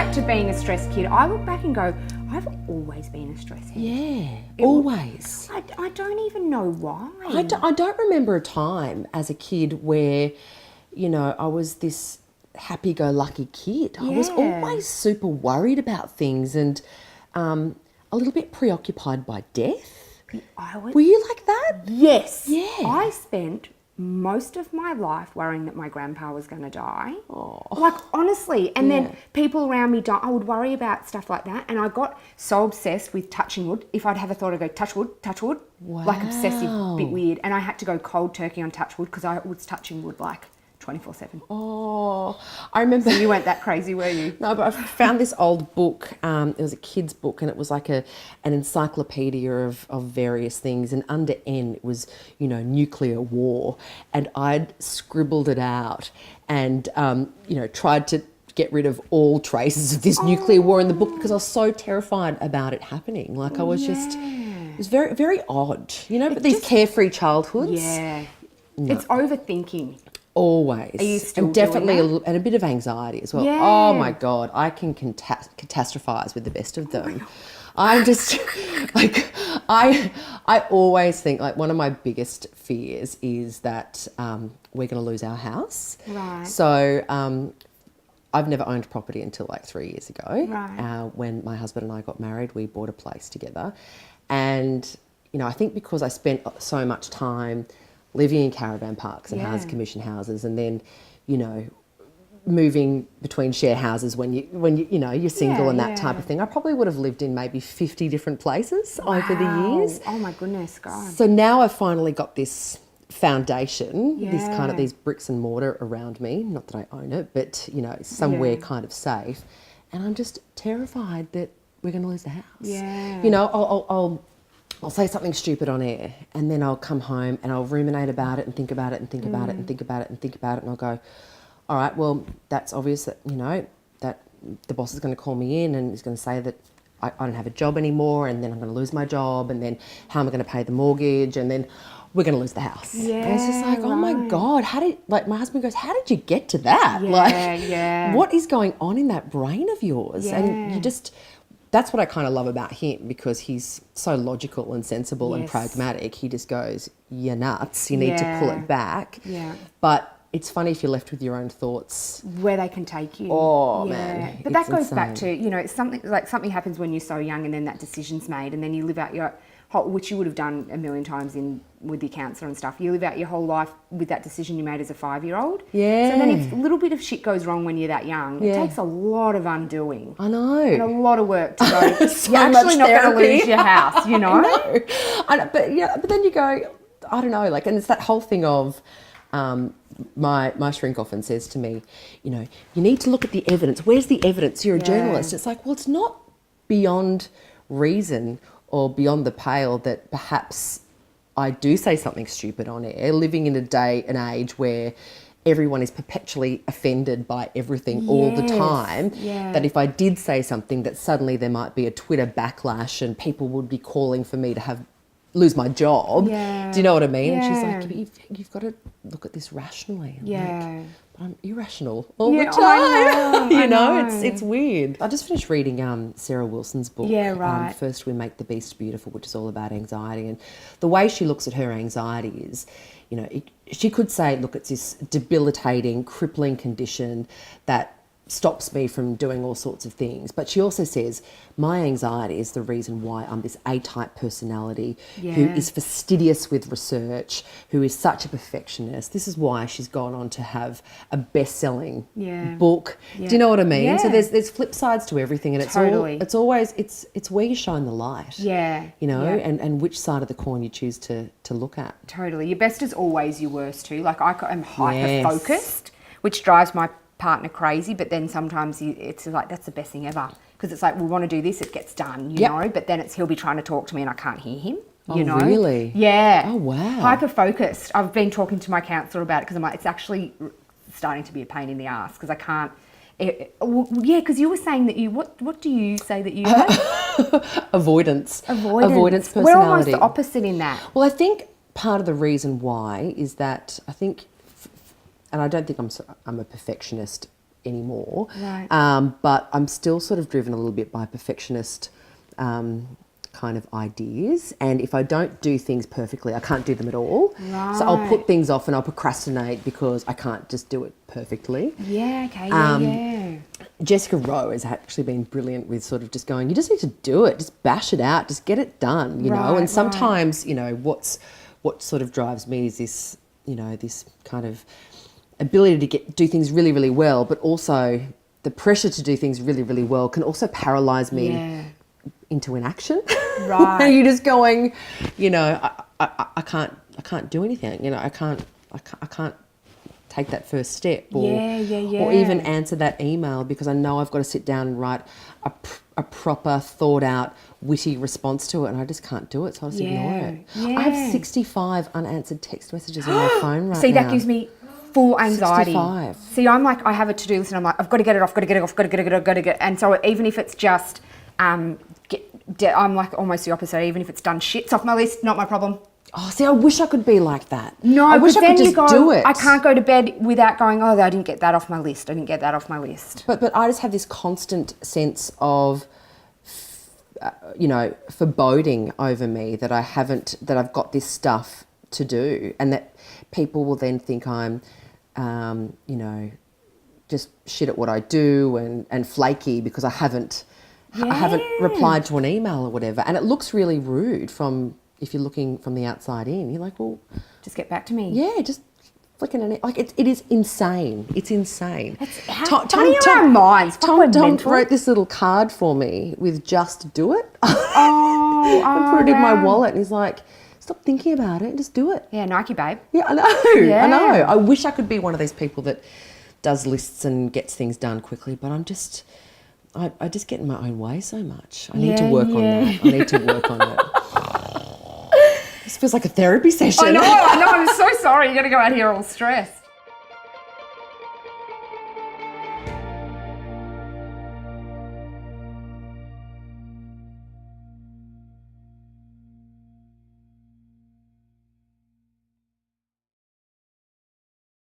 back to being a stressed kid, I look back and go, I've always been a stress head. Yeah, always. I don't even know why. I don't remember a time as a kid where, you know, I was this happy-go-lucky kid. I was always super worried about things and a little bit preoccupied by death. Were you like that? Yes. Yeah. I spent most of my life worrying that my grandpa was going to die. Oh. Like, honestly. And then people around me die. I would worry about stuff like that. And I got so obsessed with touching wood. If I'd have a thought, I'd go, touch wood, touch wood. Wow. Like, obsessive, bit weird. And I had to go cold turkey on touch wood because I was touching wood like 24/7. Oh, I remember. So you weren't that crazy, were you? No, but I found this old book. It was a kid's book, and it was like an encyclopedia of various things. And under N, it was, you know, nuclear war. And I'd scribbled it out and, you know, tried to get rid of all traces of this nuclear war in the book because I was so terrified about it happening. Like, I was just, it was very, very odd. You know, but these carefree childhoods. Yeah. No. It's overthinking. Always. Are you still and definitely doing that? And a bit of anxiety as well. Yeah. Oh my God, I can catastrophize with the best of them. I'm just like, I always think like one of my biggest fears is that we're going to lose our house. Right. So I've never owned property until like 3 years ago. Right. When my husband and I got married, we bought a place together. And, you know, I think because I spent so much time living in caravan parks and house commission houses, and then, you know, moving between share houses when you know you're single and that type of thing. I probably would have lived in maybe 50 different places over the years. Oh my goodness, God. So now I've finally got this foundation, this kind of these bricks and mortar around me. Not that I own it, but you know, somewhere kind of safe. And I'm just terrified that we're going to lose the house. Yeah. You know, I'll say something stupid on air and then I'll come home and I'll ruminate about it and think about it and think about it and think about it and think about it, and I'll go, all right, well, that's obvious that, you know, that the boss is going to call me in and he's going to say that I don't have a job anymore, and then I'm going to lose my job, and then how am I going to pay the mortgage, and then we're going to lose the house. Yeah, and it's just like, oh my God, like my husband goes, how did you get to that? What is going on in that brain of yours? And you just... That's what I kind of love about him, because he's so logical and sensible and pragmatic. He just goes, you're nuts. You need to pull it back. Yeah. But it's funny if you're left with your own thoughts. Where they can take you. Oh, man. But that goes back to, you know, it's something happens when you're so young and then that decision's made and then you live out your whole, which you would have done a million times with your counsellor and stuff. You live out your whole life with that decision you made as a 5-year-old. Yeah. So then if a little bit of shit goes wrong when you're that young, it takes a lot of undoing. I know. And a lot of work to go. So you're actually not going to therapy. lose your house, you know? I know. But then you go, I don't know, like, and it's that whole thing of, my shrink often says to me, you know, you need to look at the evidence. Where's the evidence? You're a journalist. It's like, well, it's not beyond reason or beyond the pale that perhaps I do say something stupid on air, living in a day and age where everyone is perpetually offended by everything all the time, that if I did say something that suddenly there might be a Twitter backlash and people would be calling for me to lose my job. Do you know what I mean? And she's like, you've got to look at this rationally. I'm like, but I'm irrational all the time. You know, it's weird. I just finished reading Sarah Wilson's book, First We Make the Beast Beautiful, which is all about anxiety. And the way she looks at her anxiety is, you know, she could say, look, it's this debilitating, crippling condition that stops me from doing all sorts of things. But she also says, my anxiety is the reason why I'm this A-type personality who is fastidious with research, who is such a perfectionist. This is why she's gone on to have a best-selling book. Do you know what I mean? So there's flip sides to everything, and it's always where you shine the light. You know, and which side of the coin you choose to look at. Totally. Your best is always your worst too. Like I'm hyper-focused, which drives my partner crazy, but then sometimes it's like, that's the best thing ever, because it's like, we want to do this, it gets done, you know, but then he'll be trying to talk to me and I can't hear him, you know. Really? Yeah. Oh, wow. Hyper focused. I've been talking to my counsellor about it because I'm like, it's actually starting to be a pain in the ass because I can't. Because you were saying that you, what do you say that you have? Avoidance personality. We're almost the opposite in that. Well, I think part of the reason why is that I think, and I don't think I'm a perfectionist anymore. Right. But I'm still sort of driven a little bit by perfectionist kind of ideas, and if I don't do things perfectly, I can't do them at all. Right. So I'll put things off and I'll procrastinate because I can't just do it perfectly. Yeah, okay, yeah. Jessica Rowe has actually been brilliant with sort of just going, you just need to do it, just bash it out, just get it done, you know. Right, And sometimes, you know, what sort of drives me is this, you know, this kind of ability to do things really, really well, but also the pressure to do things really, really well can also paralyze me into inaction. Right. You're just going, you know, I can't do anything. You know, I can't take that first step, or or even answer that email because I know I've got to sit down and write a proper, thought out, witty response to it, and I just can't do it, so I just ignore it. Yeah. I have 65 unanswered text messages on my phone right now. See, that gives me full anxiety. 65. See, I'm like, I have a to-do list and I'm like, I've got to get it off, got to get it off, got to get it, got to get it. And so even if it's just, I'm like almost the opposite. Even if it's done, shit's off my list, not my problem. Oh, see, I wish I could be like that. No, I wish but I then could you just go, do it. I can't go to bed without going, oh, I didn't get that off my list. I didn't get that off my list. But I just have this constant sense of, you know, foreboding over me that I've got this stuff to do, and that people will then think I'm, you know, just shit at what I do and flaky because I haven't replied to an email or whatever, and it looks really rude if you're looking from the outside in. You're like, well, just get back to me. Yeah, just flicking an like it is insane. It's insane. Funny in our minds. Tom wrote this little card for me with "Just do it." I put it in my wallet, and he's like, "Stop thinking about it, just do it." Yeah, Nike, babe. Yeah, I know. Yeah. I know. I wish I could be one of those people that does lists and gets things done quickly, but I just get in my own way so much. I need to work on that. I need to work on it. This feels like a therapy session. I know. I'm so sorry. You're going to go out here all stressed.